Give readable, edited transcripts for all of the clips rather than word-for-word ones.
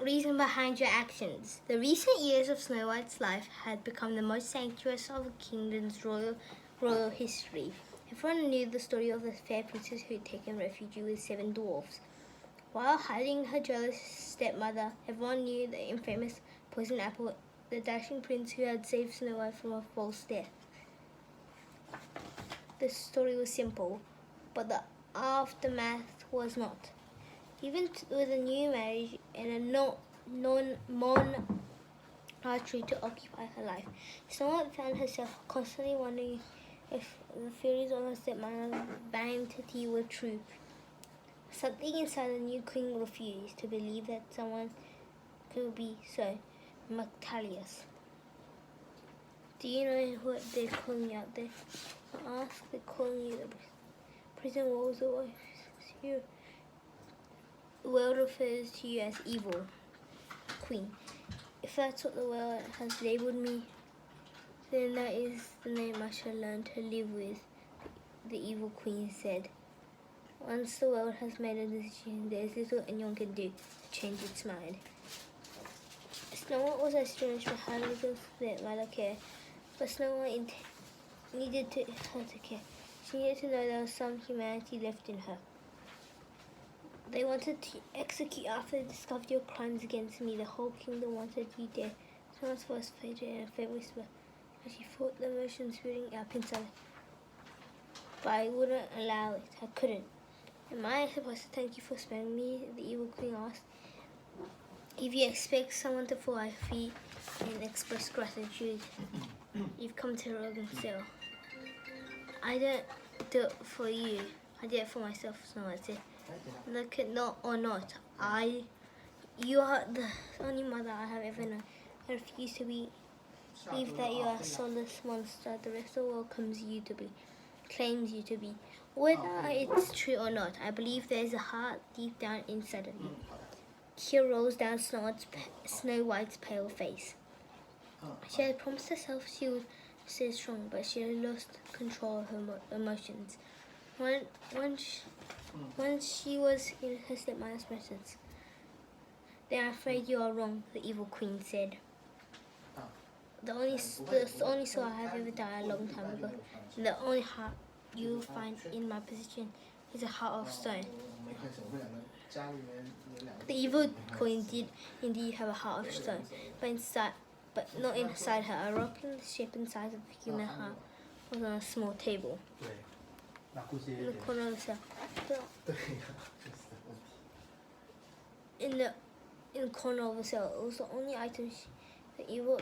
reason behind your actions. The recent years of Snow White's life had become the most sanctuous of the kingdom's royal history. Everyone knew the story of the fair princess who had taken refuge with 7 dwarfs. While hiding her jealous stepmother, everyone knew the infamous poison apple, the dashing prince who had saved Snow White from a false death. The story was simple, but the aftermath was not. Even with a new marriage and a non-archery to occupy her life, Snow White found herself constantly wondering if the theories of her stepmother's vanity were true. Something inside the new queen refused to believe that someone could be so mactalious. Do you know what they're calling you out there? Ask, they're calling you the prison walls or you. The world refers to you as evil, queen. If that's what the world has labelled me, then that is the name I shall learn to live with, the evil queen said. Once the world has made a decision, there is little anyone can do to change its mind. Snow White was estranged from her little stepmother care, but Snow White needed her to care. She needed to know there was some humanity left in her. They wanted to execute after they discovered your crimes against me. The whole kingdom wanted you dead. Snow White's voice faded in a faint whisper as she fought the emotions building up inside. But I wouldn't allow it. I couldn't. Am I supposed to thank you for sparing me? The evil queen asked. If you expect someone to fall at your feet and express gratitude, you've come to the wrong cell. I don't do it for you. I did it for myself, Snow White said. Look at not or not. You are the only mother I have ever known. I refuse to believe that you are a soulless monster the rest of the world claims you to be. Whether it's true or not, I believe there is a heart deep down inside of you. Tear rolls down Snow White's pale face. She had promised herself she would stay strong, but she had lost control of her emotions. Once she was in her stepmother's presence. Then I'm afraid you are wrong, the evil queen said. The only soul I have ever died a long time ago, and the only heart you will find in my position is a heart of stone. The evil queen did indeed have a heart of stone, but not inside her. A rock in the shape and size of a human heart was on a small table in the corner of the cell. In the corner of the cell, it was the only item the evil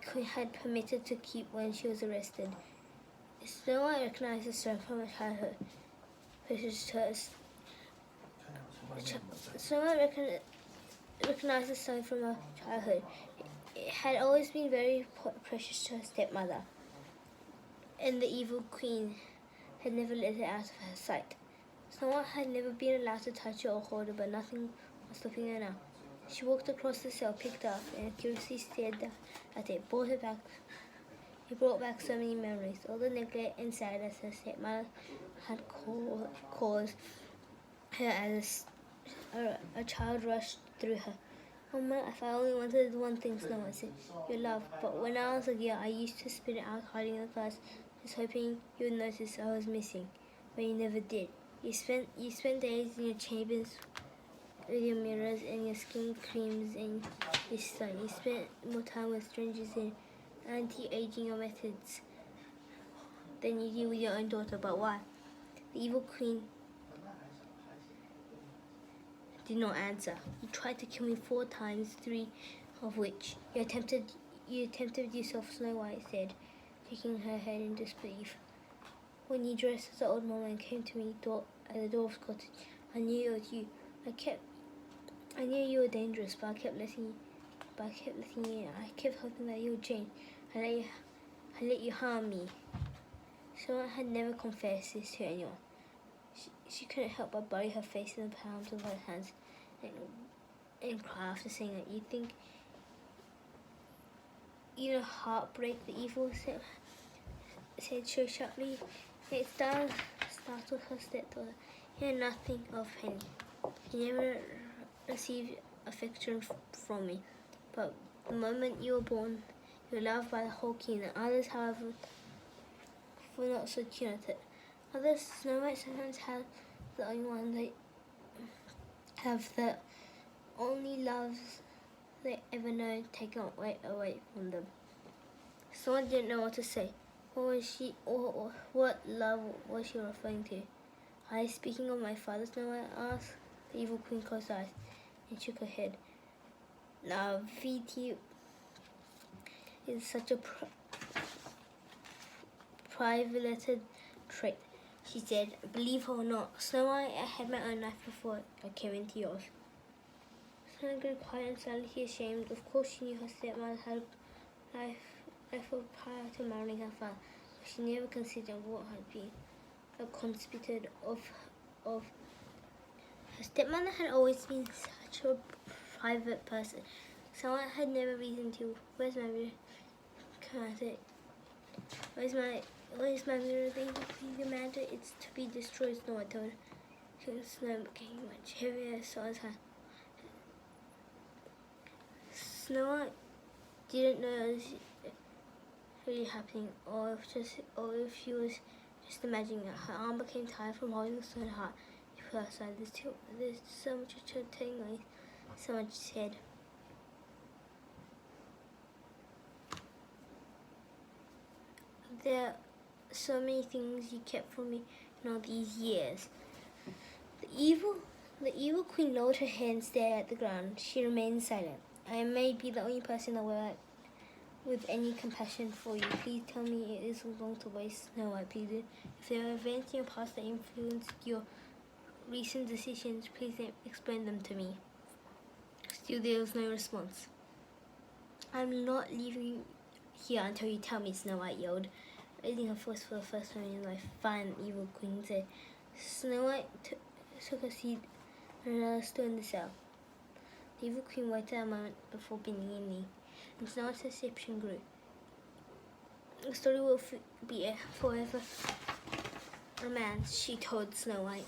queen had permitted to keep when she was arrested. Snow White recognized the stone from her childhood. Snow White recognized the stone from her childhood. It had always been very precious to her stepmother, and the evil queen had never let it out of her sight. Snow White had never been allowed to touch it or hold it, but nothing was stopping her now. She walked across the cell, picked it up, and curiously stared at it. It brought back so many memories. All the neglect and sadness her stepmother had caused her as a child rushed through her. Oh my, if I only wanted one thing, Snow White said, your love. But when I was a girl, I used to spit it out hiding in the class, just hoping you would notice I was missing. But you never did. You spent days in your chambers with your mirrors and your skin creams and your sun. You spent more time with strangers and anti-aging your methods than you do with your own daughter. But why? The evil queen did not answer. You tried to kill me 4 times, 3 of which you attempted yourself, Snow White said, shaking her head in disbelief. When you dressed as an old woman and came to me at the dwarf's cottage, I knew it was you. I knew you were dangerous, but I kept letting you in. I kept hoping that you would change. I let you harm me. So I had never confessed this to anyone. She couldn't help but bury her face in the palms of her hands and cry after saying that. You think you know heartbreak, the evil said so sharply. It startled her stepdaughter. You know nothing of Penny. You never received affection from me, but the moment you were born, you were loved by the whole kingdom. Others, however, were not so keen at it. Others, Snow White sometimes have the only one they have the only loves they ever know taken away from them. Someone didn't know what to say. What was she, or what love was she referring to? Are you speaking of my father? Snow White asked. The evil queen closed her eyes and shook her head. Now, VT is such a privileged trait, she said. Believe her or not, Snow White, I had my own life before I came into yours. Snow White grew quiet and slightly ashamed. Of course, she knew her stepmother had life prior to marrying her father, but she never considered what had been a conspirator of her stepmother had always been such a private person. Someone had never reason to. Where's my mirror? Where's my mirror? The matter it's to be destroyed. Snow White told her. Snow became much heavier so as her. Snow White didn't know it was really happening, or if she was just imagining it. Her arm became tired from holding the stone heart. She put her aside. There's so much tingling. Someone said. There are so many things you kept from me in all these years. The evil queen lowered her head and stared at the ground. She remained silent. I may be the only person in the world with any compassion for you. Please tell me it isn't wrong to waste. Snow White pleaded. If there are events in your past that influenced your recent decisions, please explain them to me. Still there was no response. I'm not leaving here until you tell me, Snow White yelled, raising her voice for the first time in her life. Fine, evil queen said. Snow White took a seat on another stool in the cell. The evil queen waited a moment before bending a knee, and Snow White's deception grew. The story will be a forever romance, she told Snow White.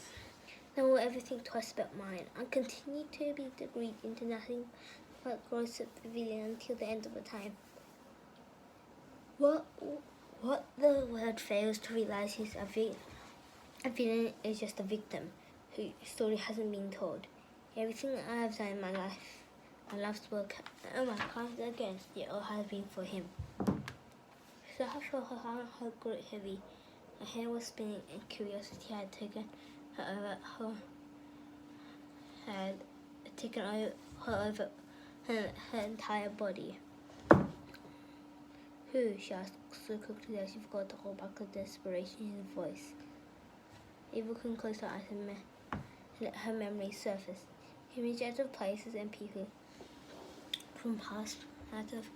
No one will ever think twice about mine. I'll continue to be degreed into nothing but gross at the villain until the end of the time. What the world fails to realize is a villain is just a victim whose story hasn't been told. Everything I have done in my life, my life's work, and my crimes against it all has been for him. So I felt her heart grew heavy. Her head was spinning and curiosity had taken her over her entire body. Who? She asked so quickly that she forgot to hold back the desperation in her voice. Evil Queen closed her eyes and let her memory surface. Images of places and people from past out of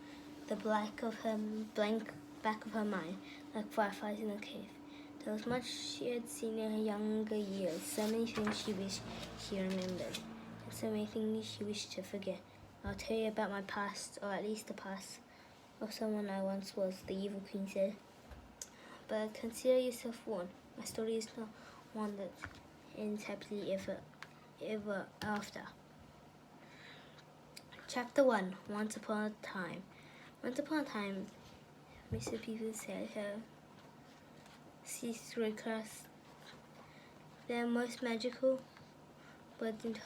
the blank back of her mind, like fireflies in a cave. There was much she had seen in her younger years, so many things she wished she remembered, and so many things she wished to forget. I'll tell you about my past, or at least the past of someone I once was, the evil queen said. But consider yourself warned. My story is not one that ends happily ever after. Chapter 1. Once upon a time. Once upon a time, Mr. People said her secret class. The most magical words in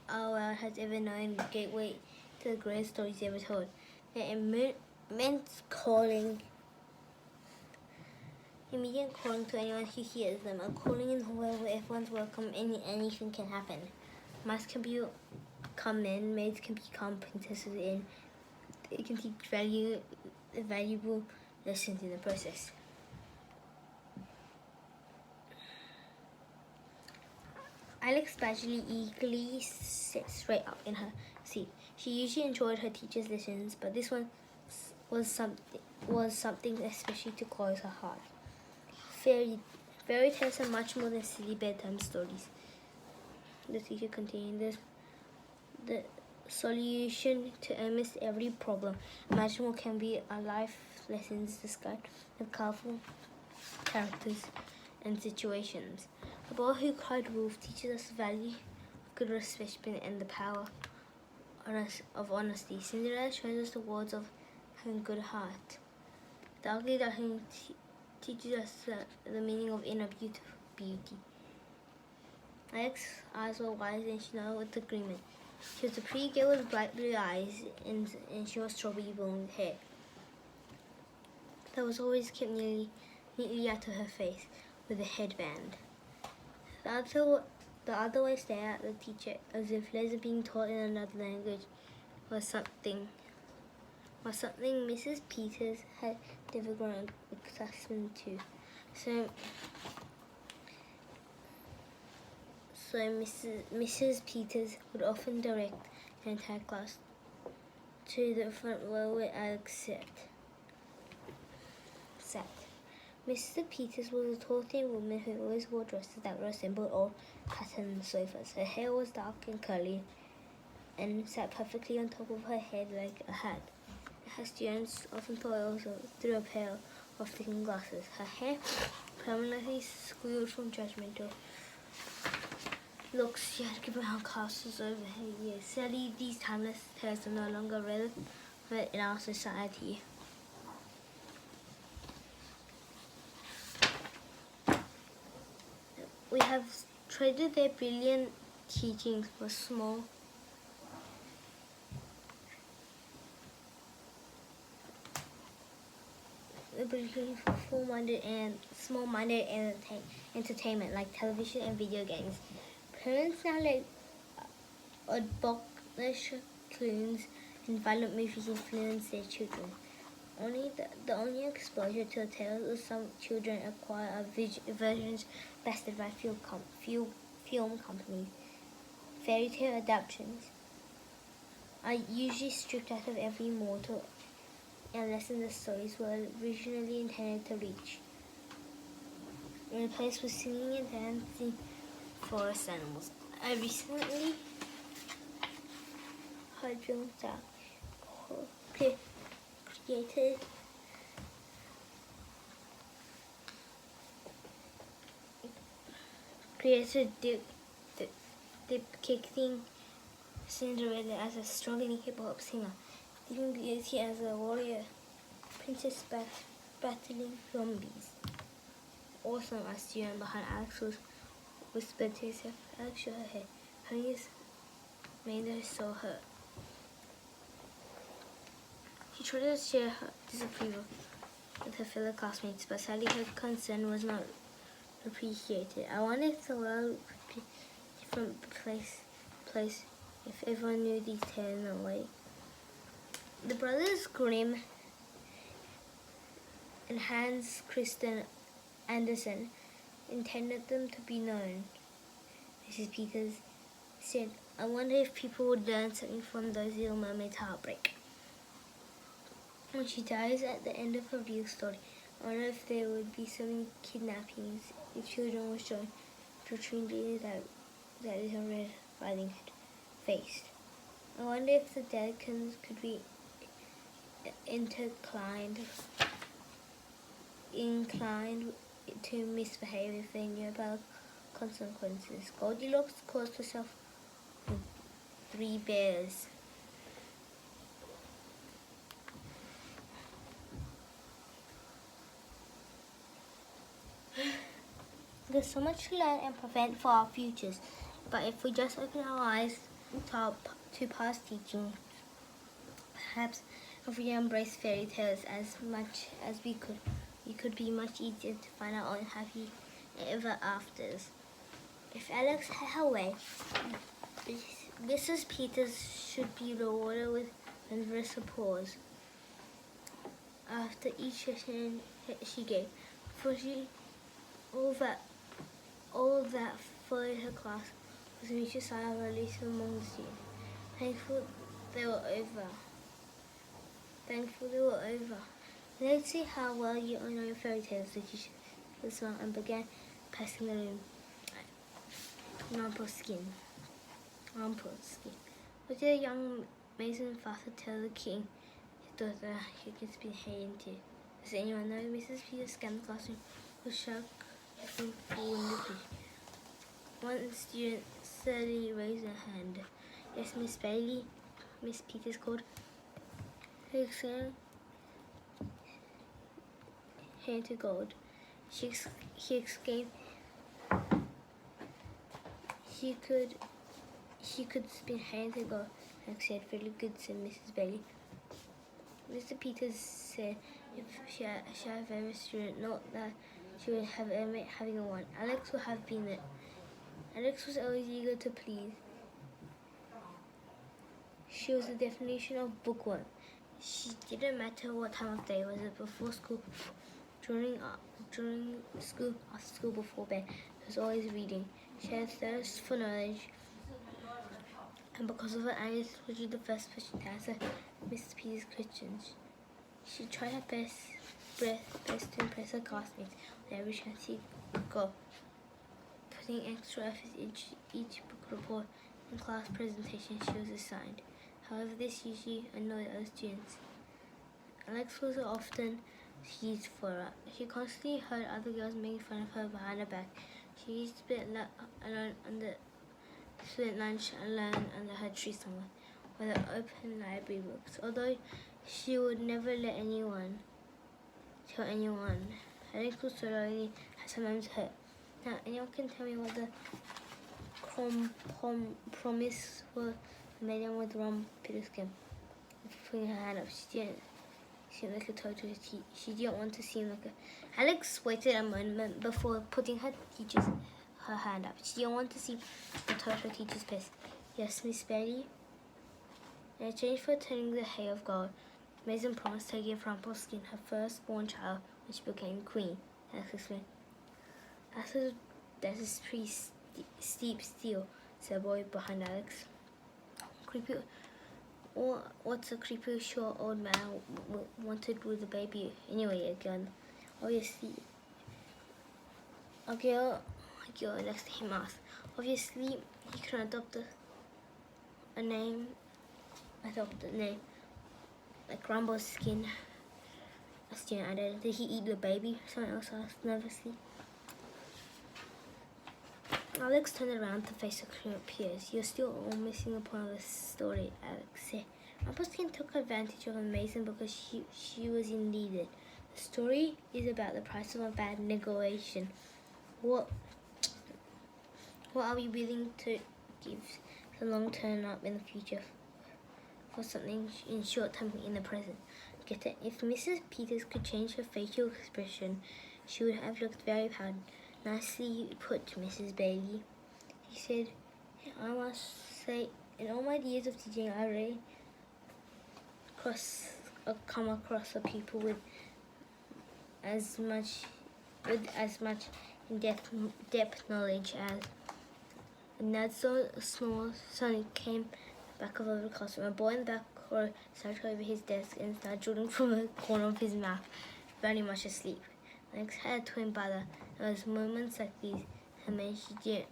our world has ever known, the gateway to the greatest stories ever told. Their immense calling, immediate calling to anyone who hears them, a calling in a world where everyone's welcome and anything can happen. Mice can become men, maids can become princesses, and they can teach valuable lessons in the process. Alex Badgley eagerly sat straight up in her seat. She usually enjoyed her teacher's lessons, but this one was something especially to close her heart. Fairy tales are much more than silly bedtime stories. The teacher continued. The solution to almost every problem imaginable can be our life lessons described with colorful characters and situations. The boy who cried wolf teaches us the value of good respect and the power of honesty. Cinderella shows us the words of having a good heart. The ugly duckling teaches us the meaning of inner beauty. Alex's eyes were wise and she nodded with agreement. She was a pretty girl with bright blue eyes and she was strawberry blonde hair that was always kept neatly out of her face with a headband. The other way stared at the teacher as if lesson being taught in another language was something Mrs. Peters had never grown accustomed to. So Mrs. Peters would often direct the entire class to the front row where Alex sat. Mrs. Peters was a tall, thin woman who always wore dresses that resembled old patterned sofas. Her hair was dark and curly and sat perfectly on top of her head like a hat. Her students often thought it was through a pair of thin glasses. Her hair permanently squealed from judgmental looks she had given her classes over her years. Sadly, these timeless tales are no longer relevant in our society. We have traded their brilliant teachings for small-minded entertainment like television and video games. Parents now let oddball-ish cartoons and violent movies influence their children. The only exposure to the tales of some children acquire are versions bested by film companies. Fairy tale adaptations are usually stripped out of every mortal unless the stories were originally intended to reach, and replaced with singing and dancing forest animals. I recently heard films that created depicting Cinderella as a struggling hip-hop singer, Sleeping Beauty as a warrior princess battling zombies. Awesome, a student behind Alex whispered to herself. Alex shook her head. Her news made her so hurt. She tried to share her disapproval with her fellow classmates, but sadly her concern was not appreciated. I wonder if the world could be a different place if everyone knew these tales in a way. The brothers Grimm and Hans Christian Andersen intended them to be known. Mrs. Peters said, I wonder if people would learn something from those little mermaids' heartbreak. When she dies at the end of her real story, I wonder if there would be so many kidnappings if children were shown the tragedy that little Red Riding Hood faced. I wonder if the Delicans could be inclined to misbehave if they knew about consequences. Goldilocks caused herself with 3 bears. There's so much to learn and prevent for our futures, but if we just open our eyes to past teaching, perhaps if we embrace fairy tales as much as we could, it could be much easier to find our own happy ever afters. If Alex had her way, Mrs. Peters should be rewarded with endless applause after each session she gave, for all that followed her class was a mutual sigh of relief among the students. Thankful they were over. Let's see how well you all know fairy tales, the teacher smiled and began passing the room. Rumpelstiltskin. What did the young maid's father tell the king his daughter he could be into? Does anyone know? Mrs. Peters scanned the classroom with shock from full window. One student hastily raised her hand. Yes, Miss Bailey, Miss Peters called. He exclaimed, hand to gold. He exclaimed, he could spin hand to gold. Hank said, very good, said Mrs. Bailey. Mr. Peters said if she had ever student, not that she would have admit having one. Alex would have been it. Alex was always eager to please. She was the definition of bookworm. She didn't matter what time of day, was it before school, during school, after school, before bed. She was always reading. She had a thirst for knowledge, and because of her eyes, was the first person to answer Mrs. Peters' questions. She tried her best to impress her classmates on every chance she got, putting extra effort into each book report and class presentation she was assigned. However, this usually annoyed other students. Alex was often teased for her. She constantly heard other girls making fun of her behind her back. She used to be alone under student lunch and learn under her tree somewhere, with her open library books. Although she would never let anyone tell anyone. Alex was so lonely, had some moments hurt. Now, anyone can tell me what the promise was made him with Ron Peterskin? Putting her hand up, she didn't seem like a total she didn't want to seem like a... Alex waited a moment before putting her hand up. She didn't want to seem a total teacher's pissed. Yes, Miss Bailey. In exchange for turning the hay of gold, Mason promised to give Rumpelstiltskin her firstborn child when she became queen. Alex explained. That is pretty steep still, said a boy behind Alex. Creepy. What's a creepy short old man wanted with a baby anyway? Again, obviously, a girl next to him asked. Obviously, he can adopt a name like Rumpelstiltskin. A student added. Did he eat the baby? Someone else asked nervously. Alex turned around to face her peers. You're still all missing a part of the story, Alex said. Rumpelstiltskin took advantage of Mason because she was indeed it. The story is about the price of a bad negotiation. What are we willing to give the long term up in the future for something in short term in the present? Get it? If Mrs. Peters could change her facial expression, she would have looked very proud. Nicely put, Mrs. Bailey. He said, I must say, in all my years of teaching, I really come across a people with as much in-depth knowledge as Ned small son came back over the classroom. A boy in the back row sat over his desk and started drilling from the corner of his mouth, very much asleep. Alex had a twin brother. There was moments like these that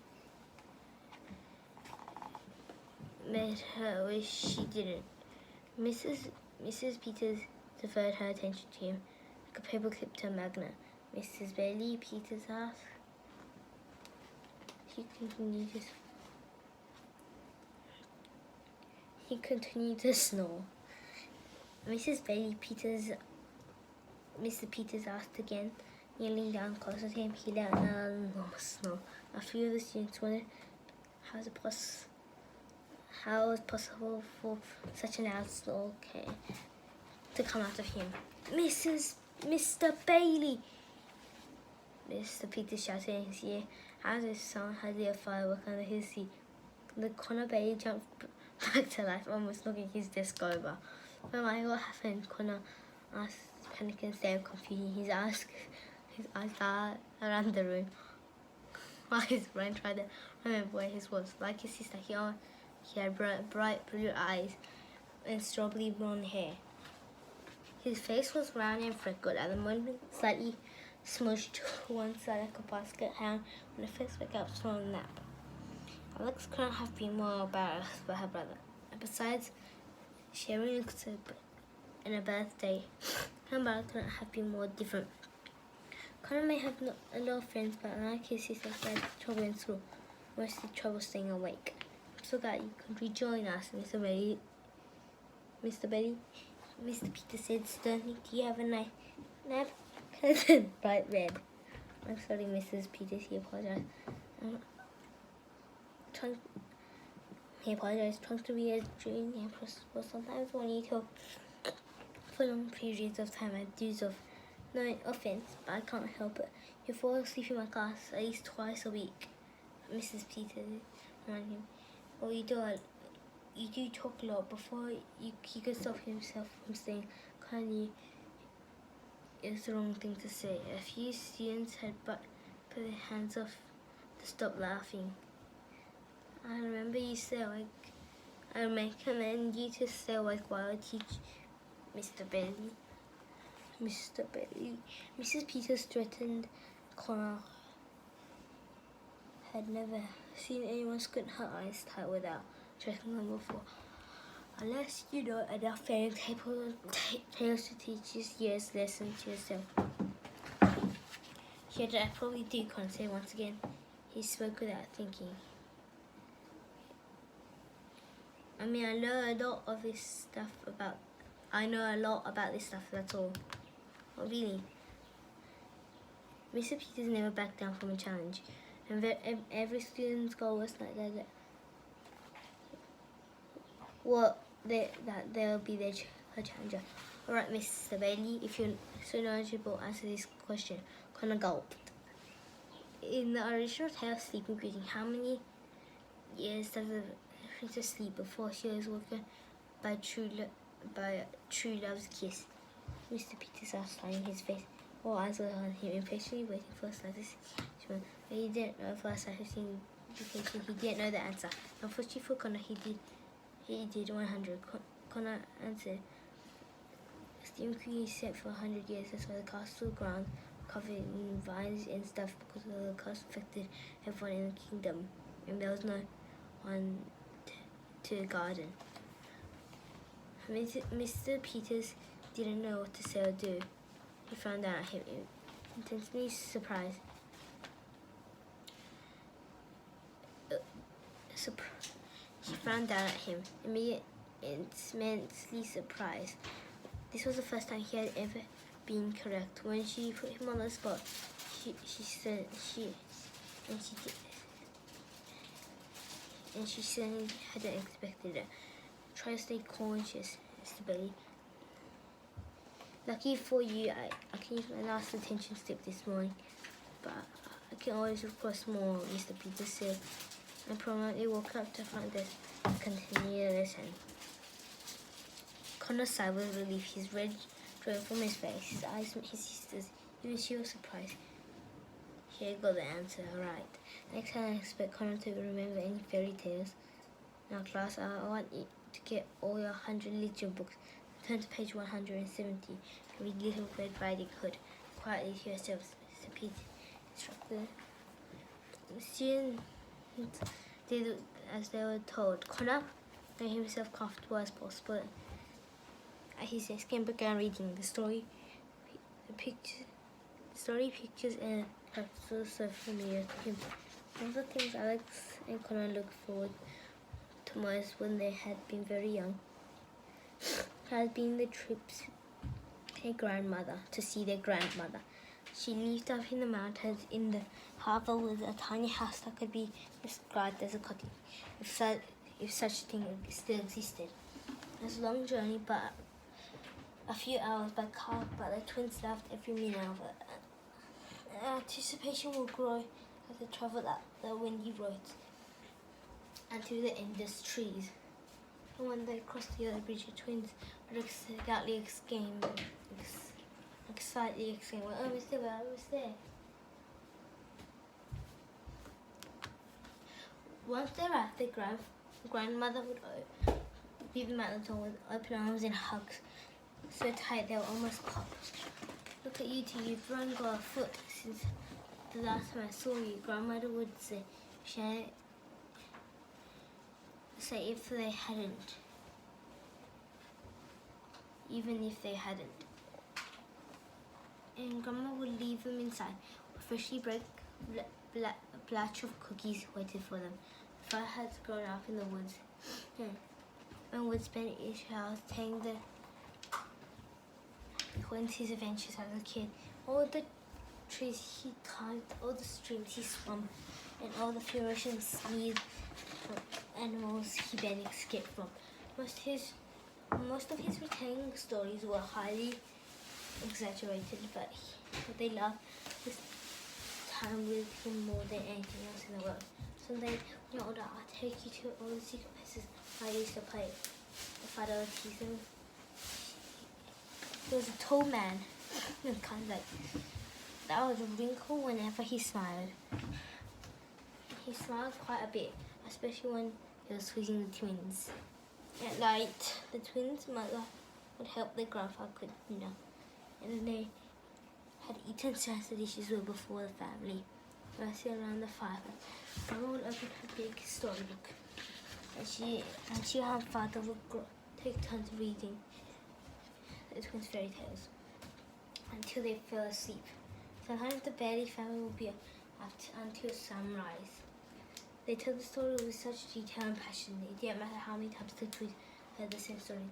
made her wish she didn't. Mrs. Peters deferred her attention to him like a paperclip to a magnet. Mrs. Bailey, Peters asked. He continued to snore. Mrs. Peters asked again. Kneeling down closer to him, he let out another enormous snore. A few of the students wondered how it was possible for such a loud snore to come out of him. Mr. Bailey! Mr. Peters shouted in his ear, as if someone had lit a firework under his seat. The Connor Bailey jumped back to life, almost knocking his desk over. Oh my, what happened? Connor asked, panic and state of confusion. His eyes darted around the room. While his brain tried to remember where he was. Like his sister, he had bright blue eyes and strawberry blonde hair. His face was round and freckled, at the moment slightly smushed to one side like a basket hound when the first wake up from a nap. Alex couldn't have been more embarrassed by her brother. And besides, sharing a birthday, her brother couldn't have been more different. Connor may have a lot of friends, but unlike his sister, he had trouble in school. mostly trouble staying awake. So that you could rejoin us, Mr. Betty. Mr. Betty. Mr. Peter said sternly, "Do you have a nice nap?" Bright red. "I'm sorry, Mrs. Peters," he apologized. He apologized. Trying to be a junior principal sometimes when you talk for long periods of time I do of no offense, but I can't help it. You fall asleep in my class at least twice a week. Mrs. Peters reminded him. "Well, you do talk a lot." Before he could stop himself from saying kindly is the wrong thing to say. A few students had put their hands off to stop laughing. "I remember you stay awake. I recommend you to stay awake while I teach, Mr. Bailey." Mr. Bailey. Mrs. Peters threatened. Connor had never seen anyone squint her eyes tight without checking them before. "Unless you know enough fairy tales to teach this year's lesson to yourself." "Yeah, I probably do," Connor said once again. He spoke without thinking. "I mean, I know a lot about this stuff, that's all." "Oh, really?" Mr. Peters never backed down from a challenge, and every student's goal was like that. That they'll be her challenger. "All right, Mr. Bailey, if you're so knowledgeable, answer this question." Connor gulped. In the original tale of Sleeping Beauty, how many years does the princess sleep before she was woken by true love's kiss? Mr. Peters asked, lying his face. All eyes were on him, impatiently waiting for a slightest but he didn't know for a slightest indication. He didn't know the answer. Unfortunately for Connor, he did 100. Connor answered, "Steam Queen set for 100 years. That's why the castle grounds covered in vines and stuff, because of the curse affected everyone in the kingdom, and there was no one to the garden." Mr. Peters didn't know what to say or do. He frowned down at him, intensely surprised. She frowned down at him, immensely surprised. This was the first time he had ever been correct. When she put him on the spot, she certainly hadn't expected it. "Try to stay conscious, Mr. Billy. Lucky for you, I can use my last attention slip this morning, but I can always request more," Mr. Peters said, and promptly walked up to the front desk and continued the lesson. Connor sighed with relief. His red drove from his face. His eyes met his sister's. Even she was surprised. He had got the answer right. Next time I expect Connor to remember any fairy tales. Now, class, I want you to get all your 100 literature books. Turn to page 170 and read Little Red Riding Hood quietly to yourselves, Mr. Pete instructed. The students did as they were told. Connor made himself comfortable as possible at his desk and began reading the story. Pictures, and characters were so familiar to him. One of the things Alex and Connor looked forward to most when they had been very young had been the trips to see their grandmother. She lived up in the mountains in the harbour with a tiny house that could be described as a cottage, if such a thing still existed. It was a long journey, but a few hours by car, but the twins loved every minute of it. Anticipation would grow as they travelled up the windy roads and through the endless trees. And when they crossed the other bridge, the twins would excitedly exclaim, "We're almost there, we're almost there." Once they arrived, their grandmother would leave them at the door with open arms and hugs so tight they were almost pop. "Look at you two, you've run got a foot since the last time I saw you," Grandmother would say. Even if they hadn't. And Grandma would leave them inside with freshly patch of cookies waited for them. The fire had grown up in the woods, and would spend each hour telling the twins his adventures as a kid. All the trees he climbed, all the streams he swam, and all the ferocious animals he barely escaped from. Most of his retelling stories were highly exaggerated, but they loved this time with him more than anything else in the world. Someday, when you're older, I'll take you to all the secret places I used to play. The father would tease him. He was a tall man, and kind of like that was a wrinkle whenever he smiled. He smiled quite a bit, especially when he was squeezing the twins. At night, the twins' mother would help their grandfather cook dinner, and they had eaten since the dishes were before the family. Resting around the fire, Mama would open her big storybook, and she and her father would take turns reading the twins' fairy tales until they fell asleep. Sometimes the Bailey family would be up until sunrise. They told the story with such detail and passion. It didn't matter how many times the twins heard the same story.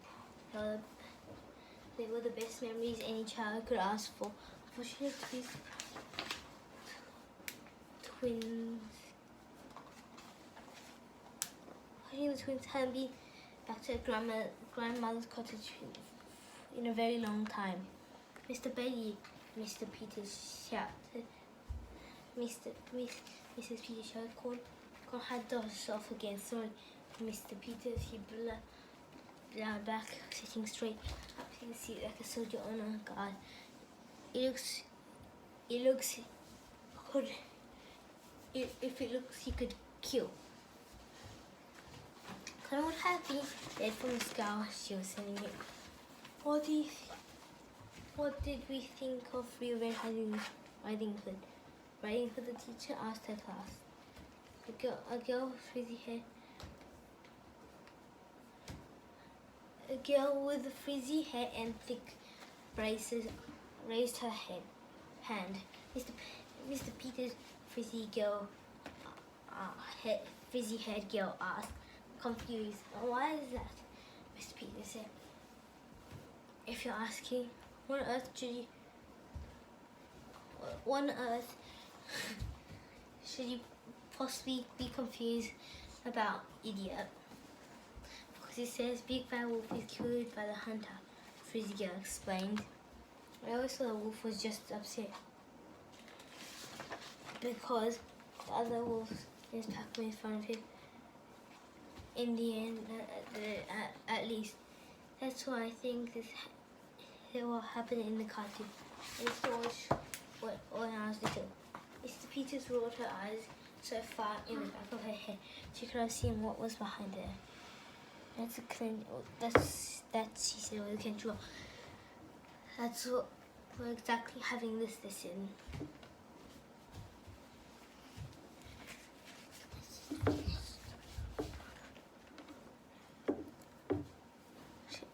They were the best memories any child could ask for. Unfortunately, the twins hadn't been back to grandmother's cottage in a very long time. Mr. Bailey, Mr. Peters shouted. Mrs. Peters shouted, Corn had dozed off again. Sorry, Mr. Peters, he blowed back, sitting straight up in the seat like a soldier on a guard. It looks good. If it looks, he could kill. Connor would have been dead from the scowl she was sending him. What did we think of Rio Red Riding Hood? Riding Hood, the teacher asked her class. A girl with frizzy hair and thick braces raised her hand. Mr. Peters' frizzy-haired girl asked, confused. Why is that? Mr. Peters said. If you're asking, what on earth should you possibly be confused about, idiot? Because it says Big Bad Wolf is killed by the hunter, Frizzy Girl explained. I always thought the wolf was just upset because the other wolves in his pack made fun of him. In the end, at least. That's why I think this will happen in the cartoon. It's when I was little. Mr. Peters rolled her eyes so far in the back of her head she could have seen what was behind her. That's she said with control. That's what we're exactly having this lesson.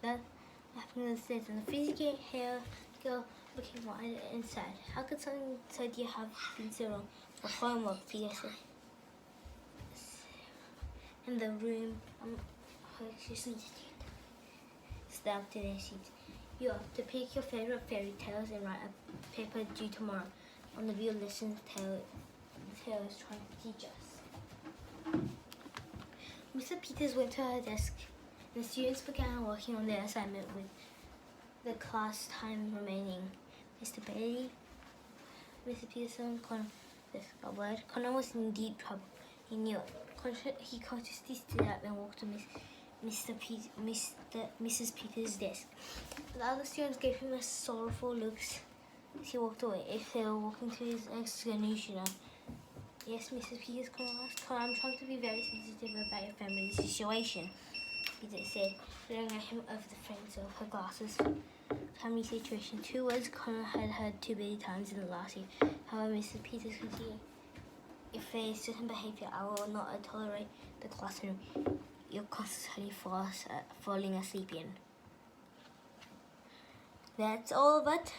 That having this lesson. The frizzy hair girl looking wide and sad. How could something so dear have been so wrong? For homework, Peter said. In the room, she stabbed in their seats. You have to pick your favorite fairy tales and write a paper due tomorrow on the real lessons the tale is trying to teach us. Mr. Peters went to her desk and the students began working on their assignment with the class time remaining. Mr. Bailey, Mr. Peterson, Connor was in deep trouble. He knew it. He consciously stood up and walked to Mrs. Peters' desk. The other students gave him a sorrowful look as he walked away. If they were walking to his explanation. Yes, Mrs. Peters, Connor asked. Connor, I'm trying to be very sensitive about your family situation, Peter said, staring at him over the frames of her glasses. Family situation. 2 words Connor had heard too many times in the last year. However, Mrs. Peters continued. If there is certain behavior, I will not tolerate the classroom you're constantly falling asleep in. That's all, but